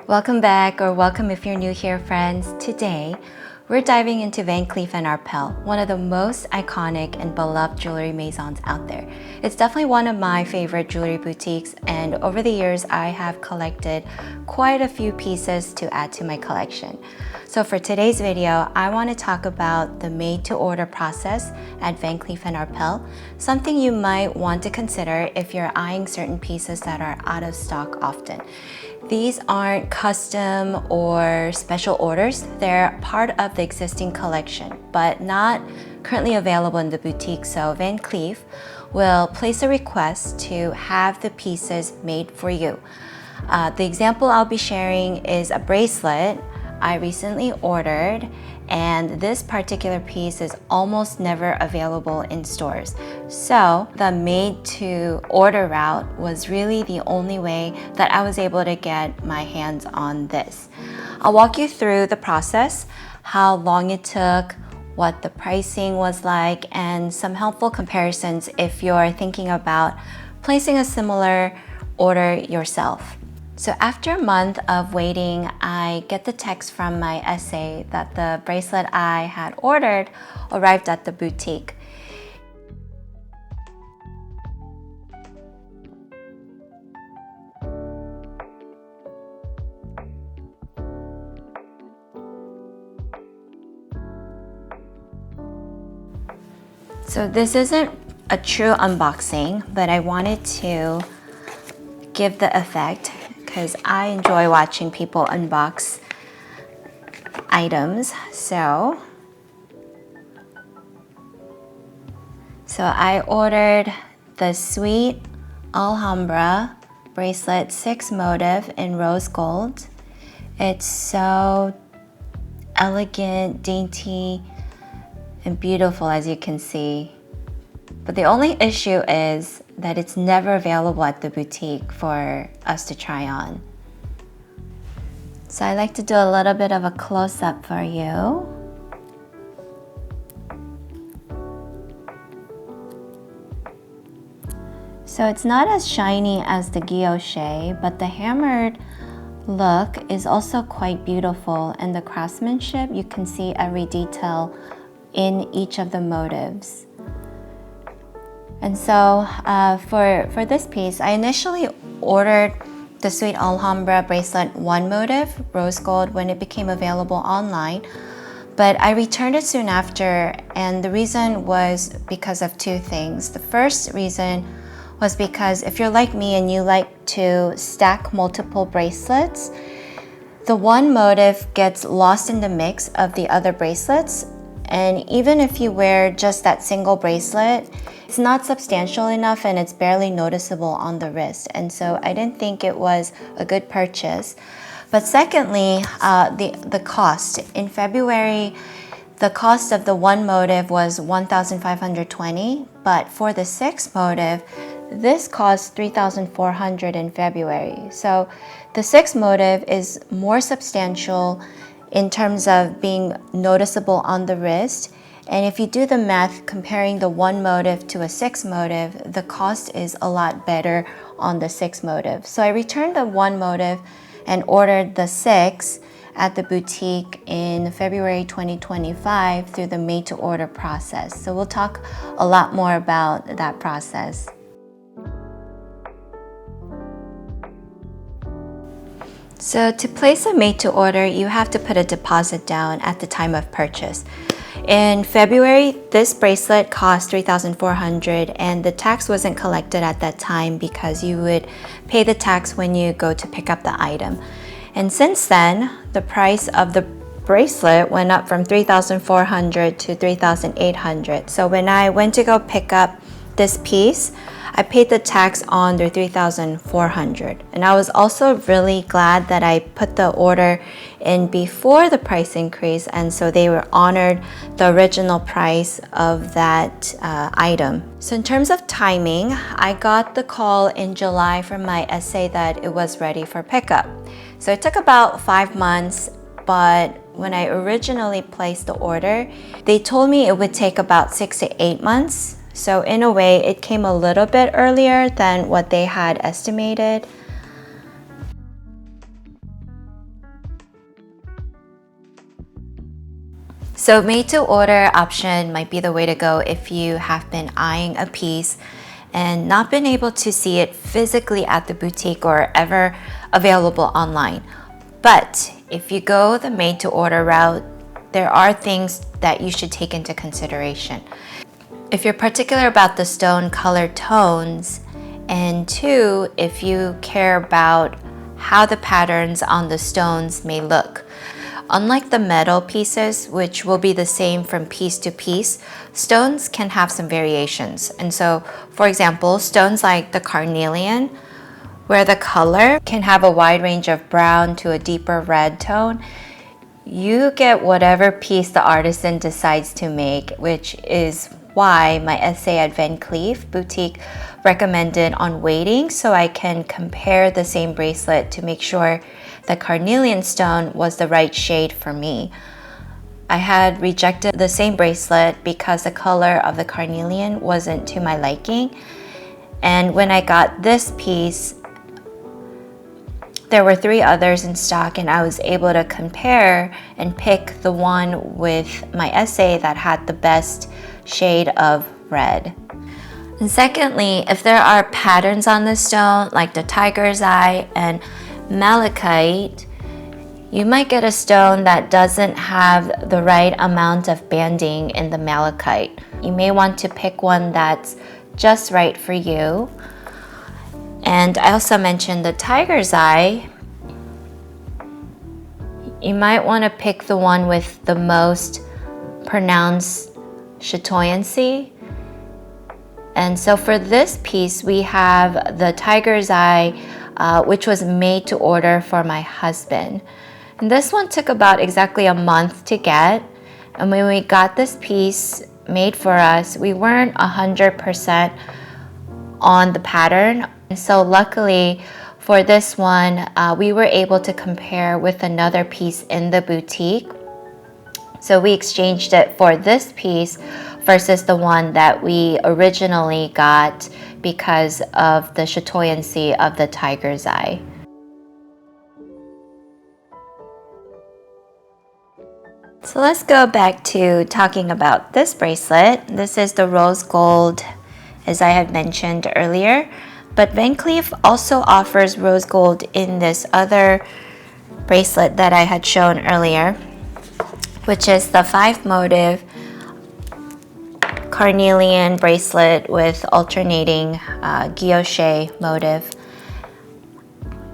Welcome back, or welcome if you're new here, friends. Today, we're diving into Van Cleef Arpels, one of the most iconic and beloved jewelry maisons out there. It's definitely one of my favorite jewelry boutiques, and over the years, I have collected quite a few pieces to add to my collection. So for today's video, I want to talk about the made-to-order process at Van Cleef Arpels, something you might want to consider if you're eyeing certain pieces that are out of stock often. These aren't custom or special orders. They're part of the existing collection, but not currently available in the boutique. So Van Cleef will place a request to have the pieces made for you. The example I'll be sharing is a bracelet I recently ordered, and this particular piece is almost never available in stores. So the made to order route was really the only way that I was able to get my hands on this. I'll walk you through the process, how long it took, what the pricing was like, and some helpful comparisons if you're thinking about placing a similar order yourself. So after a month of waiting, I get the text from my SA that the bracelet I had ordered arrived at the boutique. So this isn't a true unboxing, but I wanted to give the effect because I enjoy watching people unbox items. So I ordered the Sweet Alhambra bracelet 6 motif in rose gold. It's so elegant, dainty, and beautiful, as you can see. But the only issue is that it's never available at the boutique for us to try on. So I like to do a little bit of a close-up for you. So it's not as shiny as the guilloche, but the hammered look is also quite beautiful, and the craftsmanship, you can see every detail in each of the motifs. And so for this piece, I initially ordered the Sweet Alhambra bracelet 1 motif, rose gold, when it became available online. But I returned it soon after, and the reason was because of two things. The first reason was because if you're like me and you like to stack multiple bracelets, the one motif gets lost in the mix of the other bracelets. And even if you wear just that single bracelet, it's not substantial enough and it's barely noticeable on the wrist. And so I didn't think it was a good purchase. But secondly, the cost. In February, the cost of the one motif was $1,520, but for the 6 motif, this cost $3,400 in February. So the 6 motif is more substantial in terms of being noticeable on the wrist. And if you do the math comparing the 1 motif to a 6 motif, the cost is a lot better on the 6 motif. So I returned the 1 motif and ordered the 6 at the boutique in February 2025 through the made-to-order process. So we'll talk a lot more about that process. So to place a made-to-order, you have to put a deposit down at the time of purchase. In February, this bracelet cost $3,400, and the tax wasn't collected at that time because you would pay the tax when you go to pick up the item. And since then, the price of the bracelet went up from $3,400 to $3,800. So when I went to go pick up this piece, I paid the tax on the $3,400. And I was also really glad that I put the order in before the price increase, and so they were honored the original price of that item. So in terms of timing, I got the call in July from my SA that it was ready for pickup. So it took about 5 months, but when I originally placed the order, they told me it would take about 6 to 8 months. So in a way, it came a little bit earlier than what they had estimated. So made to order option might be the way to go if you have been eyeing a piece and not been able to see it physically at the boutique or ever available online. But if you go the made to order route, there are things that you should take into consideration. If you're particular about the stone color tones, and two, if you care about how the patterns on the stones may look. Unlike the metal pieces, which will be the same from piece to piece, stones can have some variations. And so, for example, stones like the carnelian, where the color can have a wide range of brown to a deeper red tone, you get whatever piece the artisan decides to make, which is why my essay at Van Cleef Boutique recommended on weighting, so I can compare the same bracelet to make sure the carnelian stone was the right shade for me. I had rejected the same bracelet because the color of the carnelian wasn't to my liking. And when I got this piece, there were 3 others in stock, and I was able to compare and pick the one with my essay that had the best shade of red. And secondly, if there are patterns on the stone like the tiger's eye and malachite, you might get a stone that doesn't have the right amount of banding in the malachite. You may want to pick one that's just right for you. And I also mentioned the tiger's eye. You might want to pick the one with the most pronounced chatoyancy. And so for this piece, we have the tiger's eye, which was made to order for my husband. And this one took about exactly a month to get. And when we got this piece made for us, we weren't 100% on the pattern. And so luckily for this one, we were able to compare with another piece in the boutique. So we exchanged it for this piece versus the one that we originally got because of the chatoyancy of the tiger's eye. So let's go back to talking about this bracelet. This is the rose gold, as I had mentioned earlier. But Van Cleef also offers rose gold in this other bracelet that I had shown earlier, which is the 5 motive carnelian bracelet with alternating guilloche motive.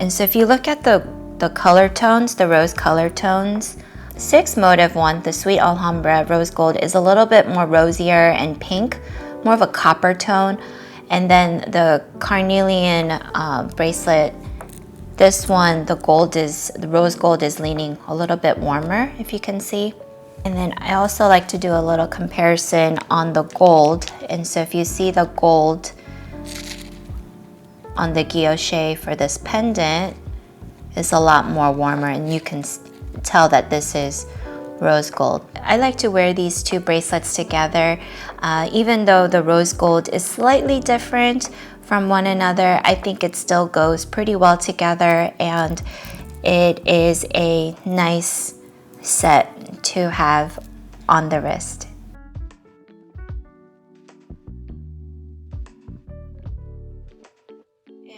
And so if you look at the color tones, the rose color tones, 6 motive one, the Sweet Alhambra rose gold, is a little bit more rosier and pink, more of a copper tone. And then the carnelian bracelet, this one, the rose gold is leaning a little bit warmer, if you can see. And then I also like to do a little comparison on the gold. And so if you see the gold on the guilloche for this pendant is a lot more warmer, and you can tell that this is rose gold. I like to wear these 2 bracelets together. Even though the rose gold is slightly different from one another, I think it still goes pretty well together, and it is a nice set to have on the wrist.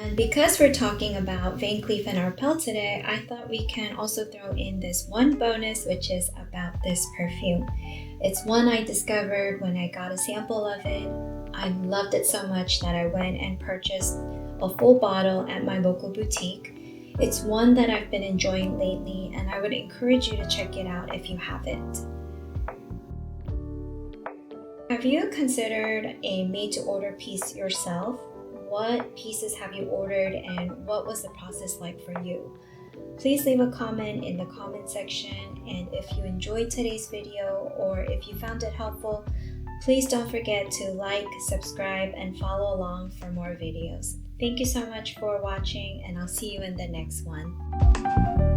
And because we're talking about Van Cleef & Arpels today, I thought we can also throw in this one bonus, which is about this perfume. It's one I discovered when I got a sample of it. I loved it so much that I went and purchased a full bottle at my local boutique. It's one that I've been enjoying lately, and I would encourage you to check it out if you haven't. Have you considered a made-to-order piece yourself? What pieces have you ordered, and what was the process like for you? Please leave a comment in the comment section, and if you enjoyed today's video or if you found it helpful, please don't forget to like, subscribe, and follow along for more videos. Thank you so much for watching, and I'll see you in the next one.